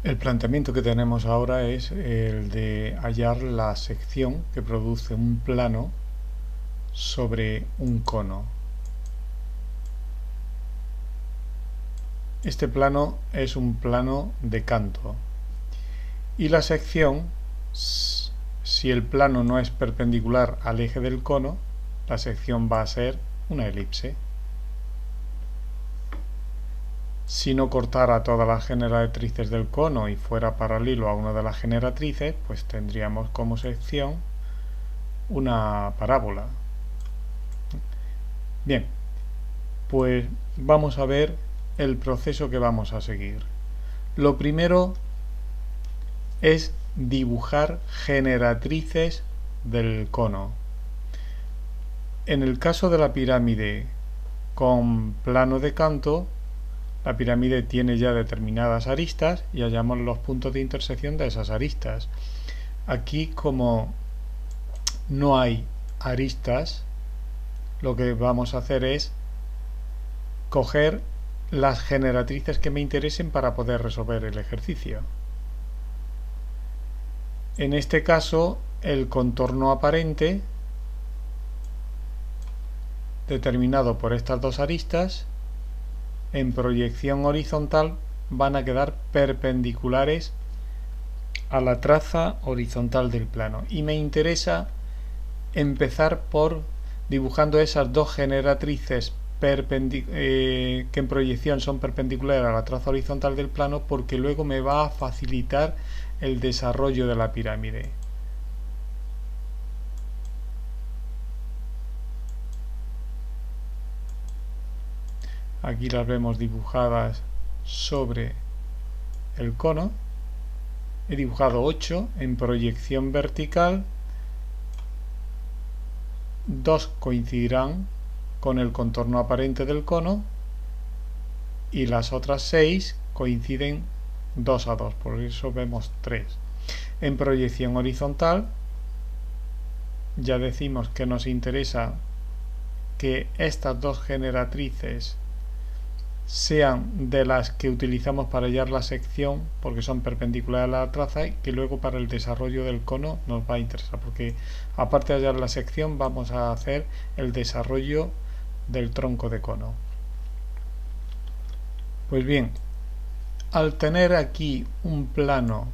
El planteamiento que tenemos ahora es el de hallar la sección que produce un plano sobre un cono. Este plano es un plano de canto y la sección, si el plano no es perpendicular al eje del cono, la sección va a ser una elipse. Si no cortara todas las generatrices del cono y fuera paralelo a una de las generatrices, pues tendríamos como sección una parábola. Bien, pues vamos a ver el proceso que vamos a seguir. Lo primero es dibujar generatrices del cono. En el caso de la pirámide con plano de canto, la pirámide tiene ya determinadas aristas y hallamos los puntos de intersección de esas aristas. Aquí, como no hay aristas, lo que vamos a hacer es coger las generatrices que me interesen para poder resolver el ejercicio. En este caso, el contorno aparente determinado por estas dos aristas en proyección horizontal van a quedar perpendiculares a la traza horizontal del plano, y me interesa empezar por dibujando esas dos generatrices que en proyección son perpendiculares a la traza horizontal del plano, porque luego me va a facilitar el desarrollo de la pirámide. Aquí las vemos dibujadas sobre el cono. He dibujado 8 en proyección vertical. 2 coincidirán con el contorno aparente del cono y las otras 6 coinciden 2 a 2, por eso vemos 3. En proyección horizontal ya decimos que nos interesa que estas dos generatrices sean de las que utilizamos para hallar la sección, porque son perpendiculares a la traza, y que luego para el desarrollo del cono nos va a interesar, porque aparte de hallar la sección vamos a hacer el desarrollo del tronco de cono. Pues bien, al tener aquí un plano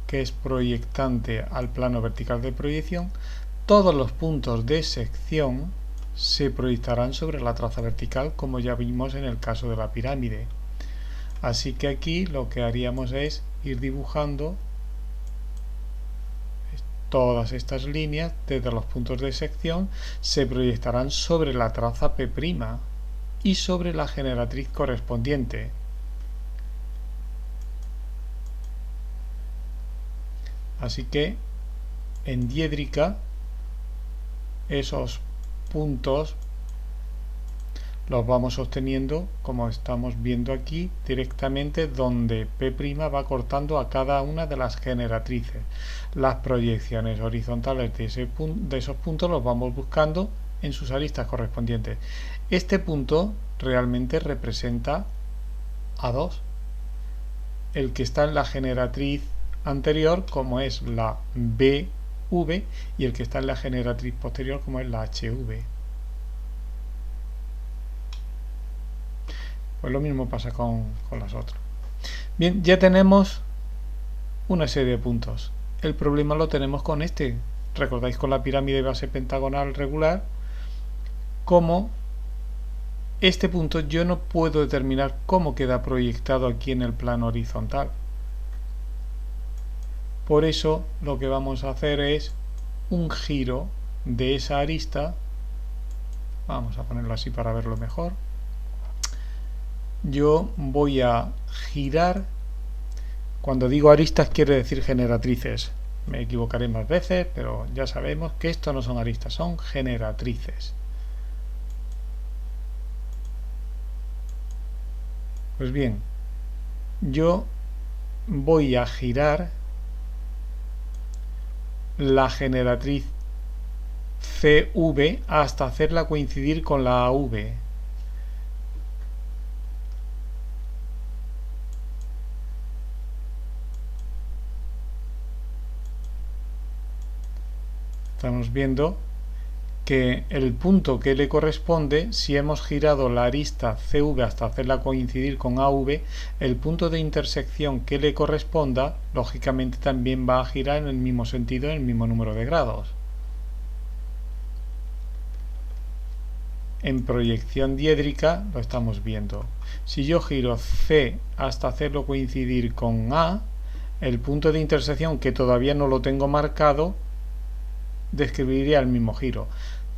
que es proyectante al plano vertical de proyección, todos los puntos de sección se proyectarán sobre la traza vertical, como ya vimos en el caso de la pirámide. Así que aquí lo que haríamos es ir dibujando todas estas líneas desde los puntos de sección, se proyectarán sobre la traza P' y sobre la generatriz correspondiente. Así que en diédrica esos puntos los vamos obteniendo, como estamos viendo aquí, directamente donde P' va cortando a cada una de las generatrices. Las proyecciones horizontales de esos puntos los vamos buscando en sus aristas correspondientes. Este punto realmente representa A2, el que está en la generatriz anterior, como es la BV, y el que está en la generatriz posterior, como es la HV. Pues lo mismo pasa con las otras. Bien, ya tenemos una serie de puntos. El problema lo tenemos con este. ¿Recordáis con la pirámide base pentagonal regular? Como este punto yo no puedo determinar cómo queda proyectado aquí en el plano horizontal. Por eso lo que vamos a hacer es un giro de esa arista. Vamos a ponerlo así para verlo mejor. Yo voy a girar. Cuando digo aristas quiere decir generatrices. Me equivocaré más veces, pero ya sabemos que esto no son aristas, son generatrices. Pues bien, yo voy a girar la generatriz CV hasta hacerla coincidir con la AV. Estamos viendo que el punto que le corresponde, si hemos girado la arista CV hasta hacerla coincidir con AV, el punto de intersección que le corresponda, lógicamente también va a girar en el mismo sentido, en el mismo número de grados. En proyección diédrica lo estamos viendo. Si yo giro C hasta hacerlo coincidir con A, el punto de intersección, que todavía no lo tengo marcado, describiría el mismo giro.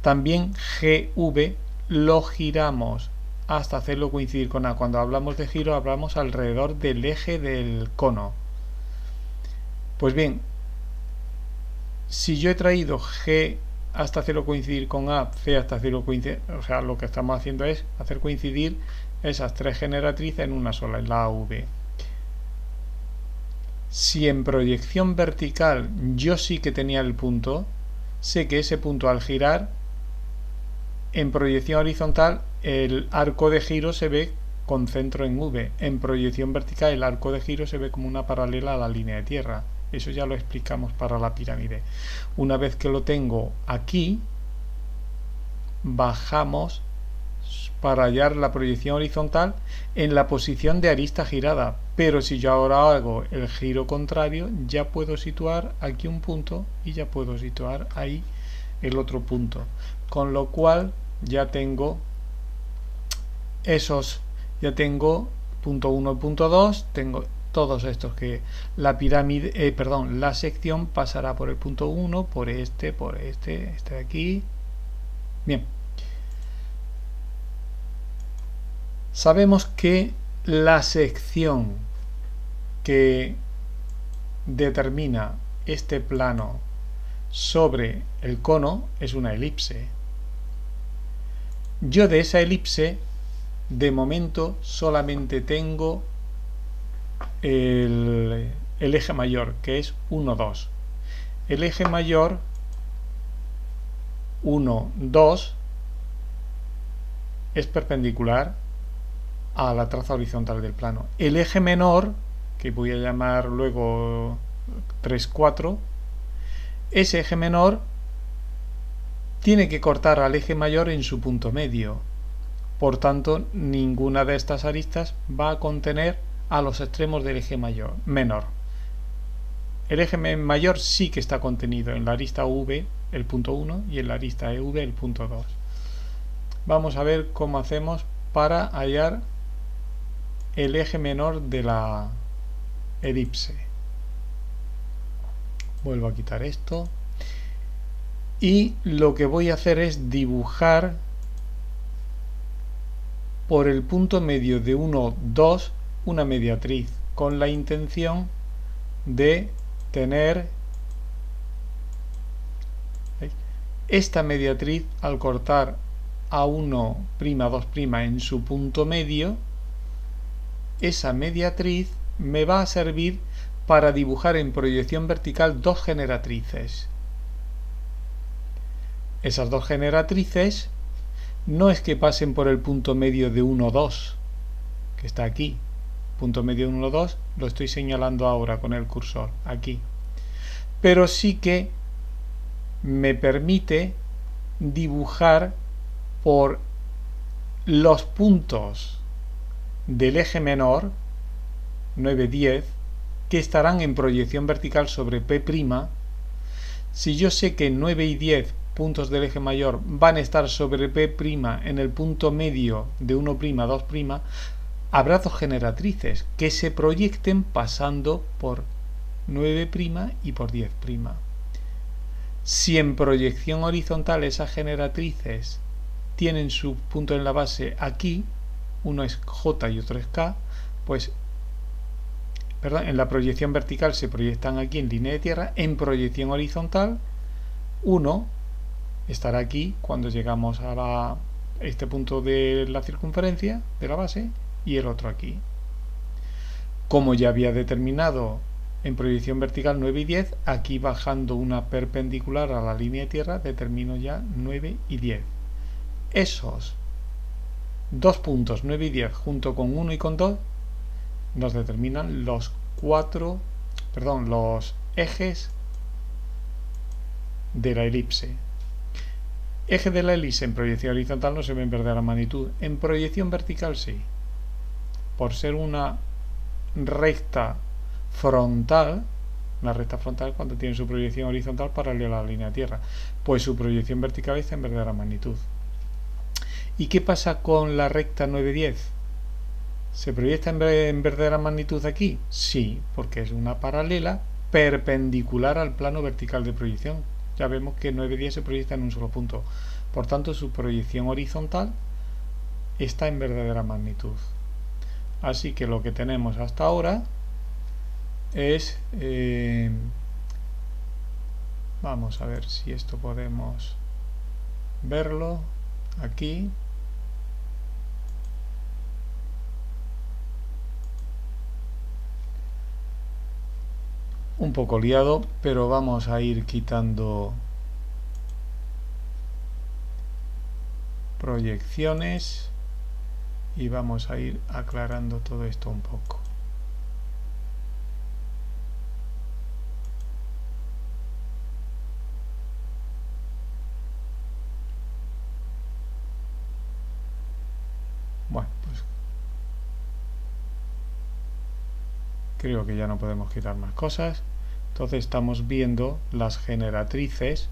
También GV lo giramos hasta hacerlo coincidir con A. Cuando hablamos de giro hablamos alrededor del eje del cono. Pues bien, si yo he traído G hasta hacerlo coincidir con A, C hasta hacerlo coincidir, o sea, lo que estamos haciendo es hacer coincidir esas tres generatrices en una sola, en la AV. Si en proyección vertical yo sí que tenía el punto, sé que ese punto al girar, en proyección horizontal el arco de giro se ve con centro en V. En proyección vertical el arco de giro se ve como una paralela a la línea de tierra. Eso ya lo explicamos para la pirámide. Una vez que lo tengo aquí, bajamos para hallar la proyección horizontal en la posición de arista girada. Pero si yo ahora hago el giro contrario, ya puedo situar aquí un punto y ya puedo situar ahí el otro punto. Con lo cual ya tengo punto 1 y punto 2, tengo todos estos que la pirámide, la sección pasará por el punto 1, por este de aquí. Bien. Sabemos que la sección que determina este plano sobre el cono es una elipse. Yo de esa elipse, de momento, solamente tengo el eje mayor, que es 1, 2. El eje mayor 1, 2 es perpendicular a la traza horizontal del plano. El eje menor, que voy a llamar luego 3, 4, ese eje menor tiene que cortar al eje mayor en su punto medio. Por tanto, ninguna de estas aristas va a contener a los extremos del eje menor. El eje mayor sí que está contenido en la arista V, el punto 1, y en la arista EV, el punto 2. Vamos a ver cómo hacemos para hallar el eje menor de la elipse. Vuelvo a quitar esto. Y lo que voy a hacer es dibujar por el punto medio de 1, 2 una mediatriz con la intención de tener esta mediatriz al cortar a 1', 2' en su punto medio. Esa mediatriz me va a servir para dibujar en proyección vertical dos generatrices. Esas dos generatrices no es que pasen por el punto medio de 1, 2, que está aquí. Punto medio de 1, 2 lo estoy señalando ahora con el cursor, aquí. Pero sí que me permite dibujar por los puntos del eje menor, 9, 10, que estarán en proyección vertical sobre P'. Si yo sé que 9 y 10 puntos del eje mayor van a estar sobre P' en el punto medio de 1', 2', habrá dos generatrices que se proyecten pasando por 9' y por 10'. Si en proyección horizontal esas generatrices tienen su punto en la base aquí, uno es J y otro es K, pues en la proyección vertical se proyectan aquí en línea de tierra. En proyección horizontal, uno estará aquí cuando llegamos a este punto de la circunferencia de la base y el otro aquí. Como ya había determinado en proyección vertical 9 y 10, aquí bajando una perpendicular a la línea de tierra determino ya 9 y 10. Esos dos puntos 9 y 10 junto con 1 y con 2 nos determinan los ejes de la elipse. Eje de la elipse en proyección horizontal no se ve en verdadera magnitud, en proyección vertical sí. Por ser una recta frontal, cuando tiene su proyección horizontal paralela a la línea de tierra, pues su proyección vertical está en verdadera magnitud. ¿Y qué pasa con la recta 910? ¿Se proyecta en verdadera magnitud aquí? Sí, porque es una paralela perpendicular al plano vertical de proyección. Ya vemos que 910 se proyecta en un solo punto. Por tanto, su proyección horizontal está en verdadera magnitud. Así que lo que tenemos hasta ahora es... vamos a ver si esto podemos verlo aquí. Un poco liado, pero vamos a ir quitando proyecciones y vamos a ir aclarando todo esto un poco. Bueno, pues creo que ya no podemos quitar más cosas. Entonces estamos viendo las generatrices,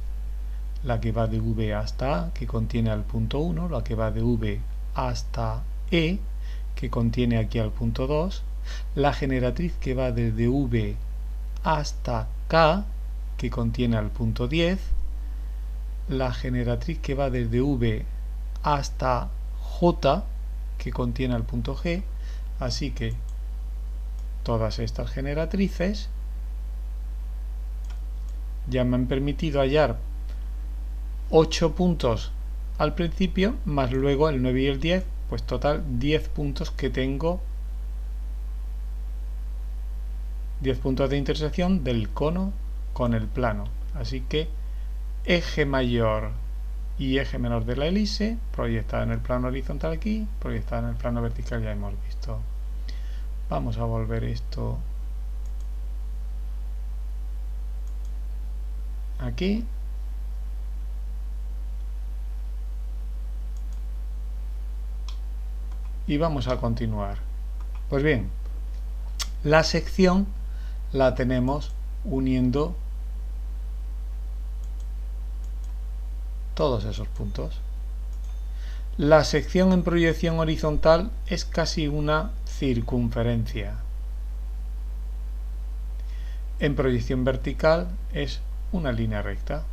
la que va de V hasta A, que contiene al punto 1, la que va de V hasta E, que contiene aquí al punto 2, la generatriz que va desde V hasta K, que contiene al punto 10, la generatriz que va desde V hasta J, que contiene al punto G, así que todas estas generatrices ya me han permitido hallar 8 puntos al principio, más luego el 9 y el 10, pues total 10 puntos que tengo, 10 puntos de intersección del cono con el plano. Así que eje mayor y eje menor de la elipse, proyectada en el plano horizontal aquí, proyectada en el plano vertical ya hemos visto. Vamos a volver esto aquí. Y vamos a continuar. Pues bien, la sección la tenemos uniendo todos esos puntos. La sección en proyección horizontal es casi una circunferencia. En proyección vertical es una línea recta.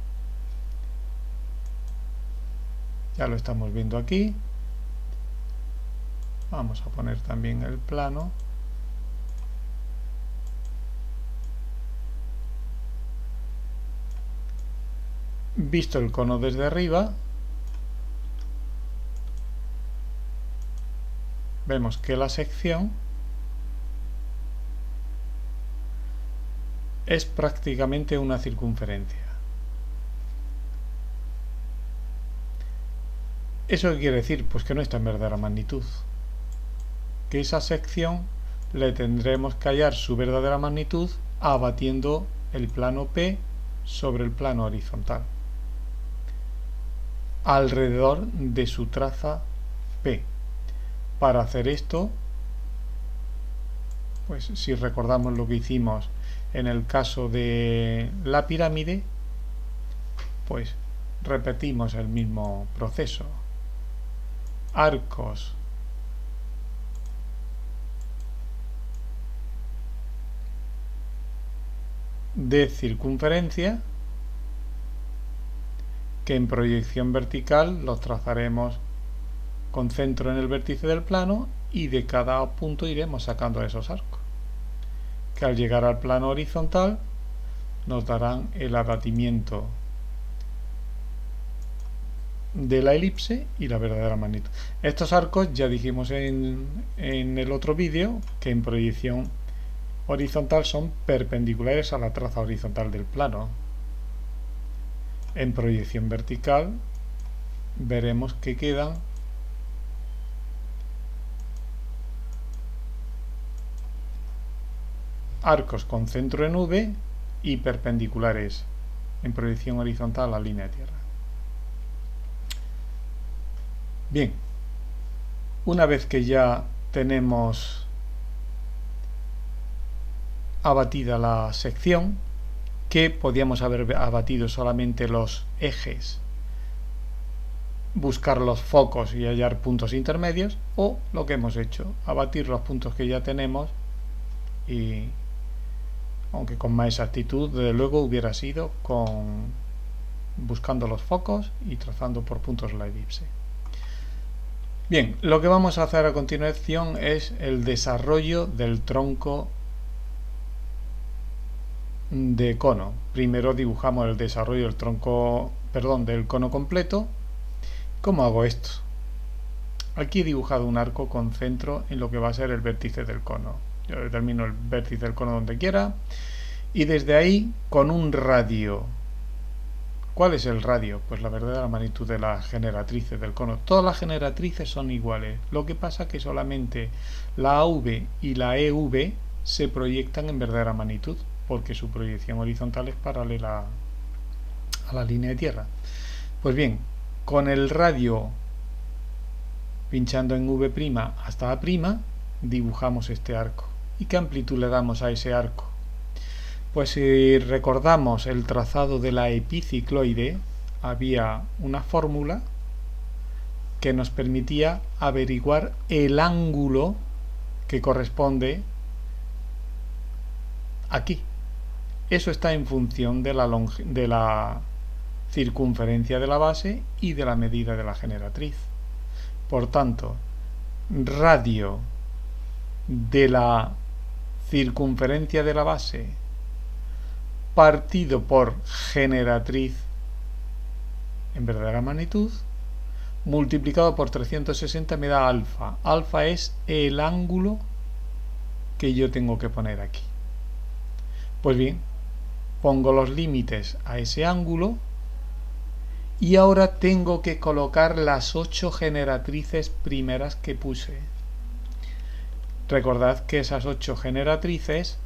Ya lo estamos viendo aquí. Vamos a poner también el plano. Visto el cono desde arriba, vemos que la sección es prácticamente una circunferencia. ¿Eso qué quiere decir? Pues que no está en verdadera magnitud. Que esa sección le tendremos que hallar su verdadera magnitud abatiendo el plano P sobre el plano horizontal alrededor de su traza P. Para hacer esto, pues si recordamos lo que hicimos en el caso de la pirámide, pues repetimos el mismo proceso. Arcos de circunferencia que en proyección vertical los trazaremos con centro en el vértice del plano y de cada punto iremos sacando esos arcos, que al llegar al plano horizontal nos darán el abatimiento de la elipse y la verdadera magnitud. Estos arcos ya dijimos en el otro vídeo que en proyección horizontal son perpendiculares a la traza horizontal del plano. En proyección vertical veremos que quedan arcos con centro en V y perpendiculares en proyección horizontal a la línea de tierra. Bien, una vez que ya tenemos abatida la sección, que podíamos haber abatido solamente los ejes, buscar los focos y hallar puntos intermedios, o lo que hemos hecho, abatir los puntos que ya tenemos, y aunque con más exactitud, desde luego hubiera sido buscando los focos y trazando por puntos la elipse. Bien, lo que vamos a hacer a continuación es el desarrollo del tronco de cono. Primero dibujamos el desarrollo del tronco, del cono completo. ¿Cómo hago esto? Aquí he dibujado un arco con centro en lo que va a ser el vértice del cono. Yo determino el vértice del cono donde quiera y desde ahí con un radio. ¿Cuál es el radio? Pues la verdadera magnitud de las generatrices del cono. Todas las generatrices son iguales. Lo que pasa es que solamente la AV y la EV se proyectan en verdadera magnitud, porque su proyección horizontal es paralela a la línea de tierra. Pues bien, con el radio pinchando en V' hasta A', dibujamos este arco. ¿Y qué amplitud le damos a ese arco? Pues si recordamos el trazado de la epicicloide, había una fórmula que nos permitía averiguar el ángulo que corresponde aquí. Eso está en función de la circunferencia de la base y de la medida de la generatriz. Por tanto, radio de la circunferencia de la base partido por generatriz en verdadera magnitud multiplicado por 360 me da alfa. Alfa es el ángulo que yo tengo que poner aquí. Pues bien, pongo los límites a ese ángulo y ahora tengo que colocar las 8 generatrices primeras que puse. Recordad que esas 8 generatrices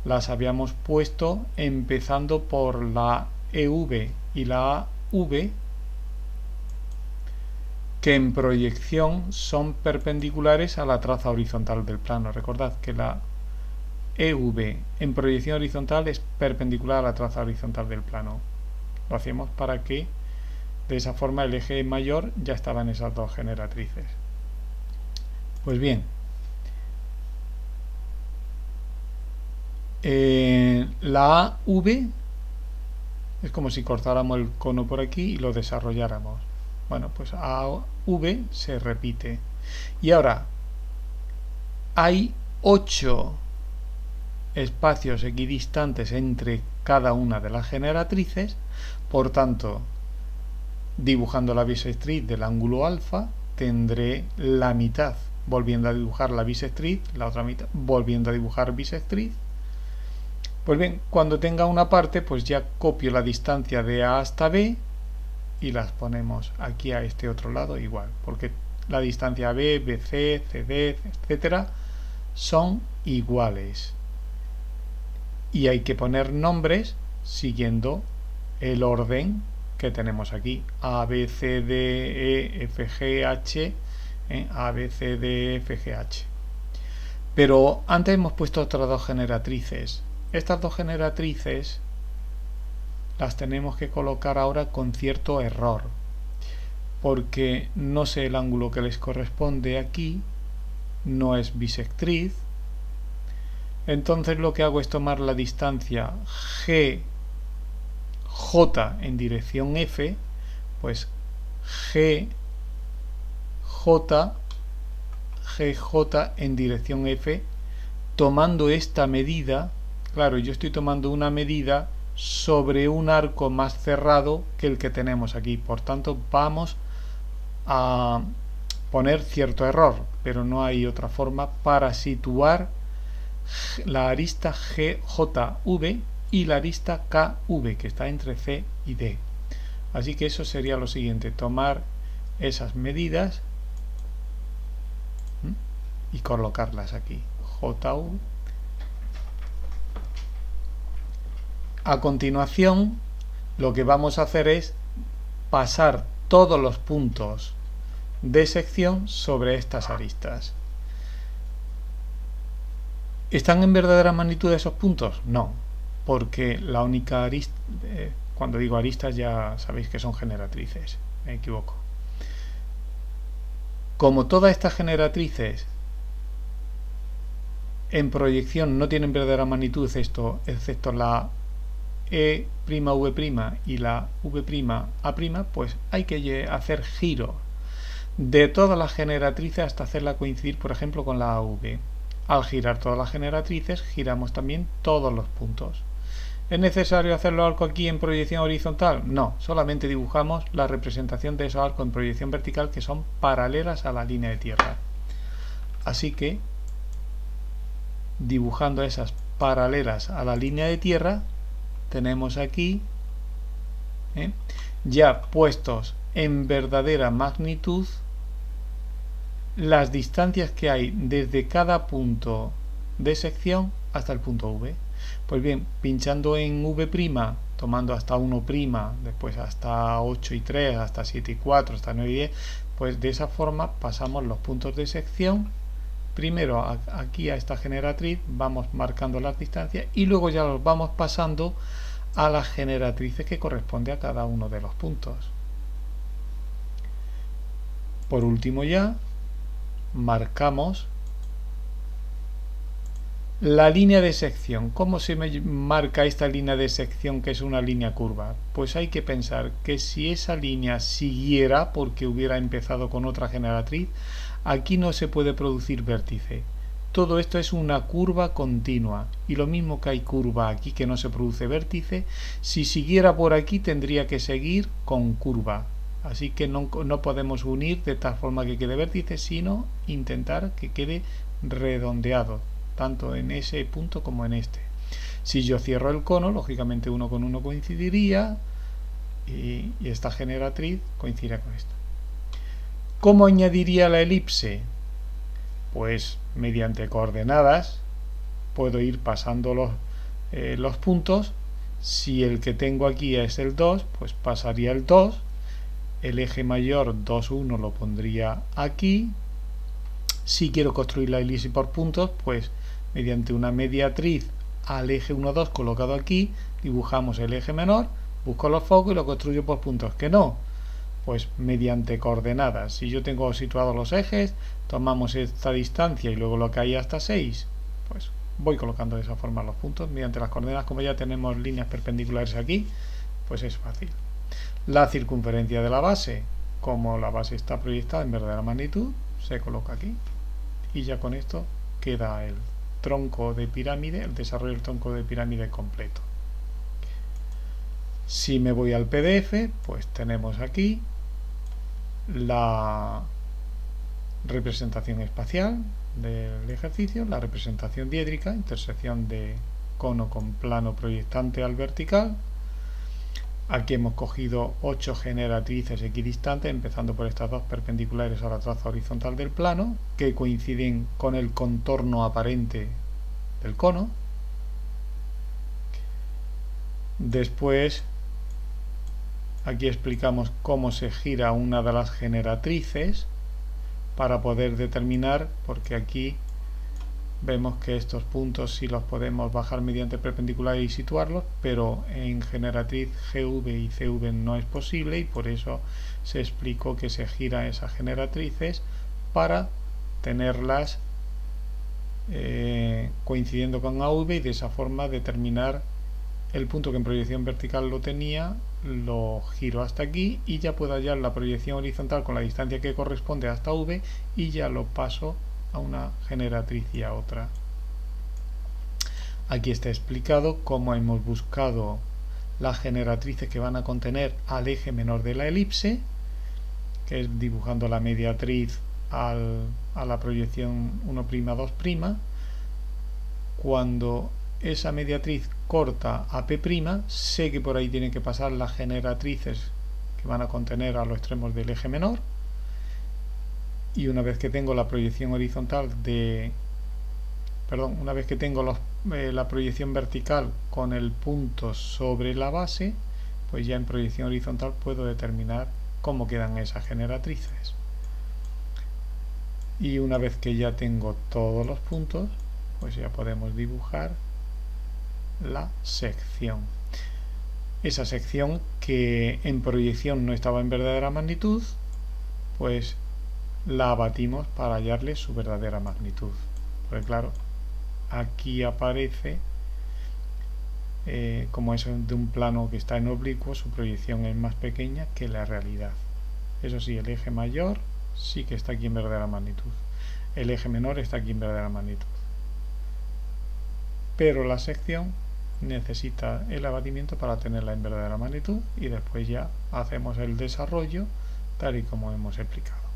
las habíamos puesto empezando por la EV y la AV, que en proyección son perpendiculares a la traza horizontal del plano. Recordad que la EV en proyección horizontal es perpendicular a la traza horizontal del plano. Lo hacemos para que de esa forma el eje mayor ya estaba en esas 2 generatrices. Pues bien, la AV es como si cortáramos el cono por aquí y lo desarrolláramos. Bueno, pues AV se repite. Y ahora hay 8 espacios equidistantes entre cada una de las generatrices. Por tanto, dibujando la bisectriz del ángulo alfa, tendré la mitad volviendo a dibujar la bisectriz, la otra mitad volviendo a dibujar bisectriz. Pues bien, cuando tenga una parte, pues ya copio la distancia de A hasta B y las ponemos aquí a este otro lado igual, porque la distancia B, BC, CD, etcétera, son iguales. Y hay que poner nombres siguiendo el orden que tenemos aquí: A, B, C, D, E, F, G, H, A, B, C, D, F, G, H. Pero antes hemos puesto otras 2 generatrices. Estas 2 generatrices las tenemos que colocar ahora con cierto error, porque no sé el ángulo que les corresponde aquí, no es bisectriz. Entonces lo que hago es tomar la distancia GJ en dirección F, pues GJ en dirección F, tomando esta medida. Claro, yo estoy tomando una medida sobre un arco más cerrado que el que tenemos aquí. Por tanto, vamos a poner cierto error, pero no hay otra forma para situar la arista GJV y la arista KV, que está entre C y D. Así que eso sería lo siguiente: tomar esas medidas y colocarlas aquí. JV. A continuación lo que vamos a hacer es pasar todos los puntos de sección sobre estas aristas. ¿Están en verdadera magnitud esos puntos? No, porque la única arista, cuando digo aristas ya sabéis que son generatrices, me equivoco. Como todas estas generatrices en proyección no tienen verdadera magnitud excepto la E'V' y la V'A', pues hay que hacer giro de todas las generatrices hasta hacerla coincidir, por ejemplo, con la AV. Al girar todas las generatrices, giramos también todos los puntos. ¿Es necesario hacerlo arco aquí en proyección horizontal? No, solamente dibujamos la representación de esos arcos en proyección vertical que son paralelas a la línea de tierra. Así que, dibujando esas paralelas a la línea de tierra, tenemos aquí ya puestos en verdadera magnitud las distancias que hay desde cada punto de sección hasta el punto V. Pues bien, pinchando en V', tomando hasta 1', después hasta 8 y 3, hasta 7 y 4, hasta 9 y 10, pues de esa forma pasamos los puntos de sección. Primero aquí a esta generatriz vamos marcando las distancias y luego ya los vamos pasando a las generatrices que corresponde a cada uno de los puntos. Por último ya marcamos la línea de sección. ¿Cómo se marca esta línea de sección que es una línea curva? Pues hay que pensar que si esa línea siguiera porque hubiera empezado con otra generatriz, aquí no se puede producir vértice. Todo esto es una curva continua y lo mismo que hay curva aquí que no se produce vértice, si siguiera por aquí tendría que seguir con curva. Así que no podemos unir de tal forma que quede vértice, sino intentar que quede redondeado, tanto en ese punto como en este. Si yo cierro el cono, lógicamente uno con uno coincidiría y esta generatriz coincidirá con esta. ¿Cómo añadiría la elipse? Pues mediante coordenadas puedo ir pasando los puntos. Si el que tengo aquí es el 2, pues pasaría el 2. El eje mayor 2, 1 lo pondría aquí. Si quiero construir la elipse por puntos, pues mediante una mediatriz al eje 1, 2 colocado aquí, dibujamos el eje menor, busco los focos y lo construyo por puntos. Que no, pues mediante coordenadas. Si yo tengo situados los ejes, tomamos esta distancia y luego lo que hay hasta 6, pues voy colocando de esa forma los puntos mediante las coordenadas. Como ya tenemos líneas perpendiculares aquí, pues es fácil. La circunferencia de la base, como la base está proyectada en verdadera magnitud, se coloca aquí y ya con esto queda el tronco de pirámide, el desarrollo del tronco de pirámide completo. Si me voy al PDF, pues tenemos aquí la representación espacial del ejercicio, la representación diédrica, intersección de cono con plano proyectante al vertical. Aquí hemos cogido 8 generatrices equidistantes, empezando por estas dos perpendiculares a la traza horizontal del plano, que coinciden con el contorno aparente del cono. Después, aquí explicamos cómo se gira una de las generatrices para poder determinar, porque aquí vemos que estos puntos sí los podemos bajar mediante perpendicular y situarlos, pero en generatriz GV y CV no es posible y por eso se explicó que se giran esas generatrices para tenerlas coincidiendo con AV y de esa forma determinar el punto que en proyección vertical lo tenía, lo giro hasta aquí y ya puedo hallar la proyección horizontal con la distancia que corresponde hasta V y ya lo paso a una generatriz y a otra. Aquí está explicado cómo hemos buscado las generatrices que van a contener al eje menor de la elipse, que es dibujando la mediatriz a la proyección 1', 2'. Cuando esa mediatriz corta a P', sé que por ahí tienen que pasar las generatrices que van a contener a los extremos del eje menor. Y una vez que tengo la proyección horizontal una vez que tengo la proyección vertical con el punto sobre la base, pues ya en proyección horizontal puedo determinar cómo quedan esas generatrices. Y una vez que ya tengo todos los puntos, pues ya podemos dibujar la sección. Esa sección que en proyección no estaba en verdadera magnitud, pues la abatimos para hallarle su verdadera magnitud. Porque claro, aquí aparece, como es de un plano que está en oblicuo, su proyección es más pequeña que la realidad. Eso sí, el eje mayor sí que está aquí en verdadera magnitud. El eje menor está aquí en verdadera magnitud. Pero la sección necesita el abatimiento para tenerla en verdadera magnitud y después ya hacemos el desarrollo tal y como hemos explicado.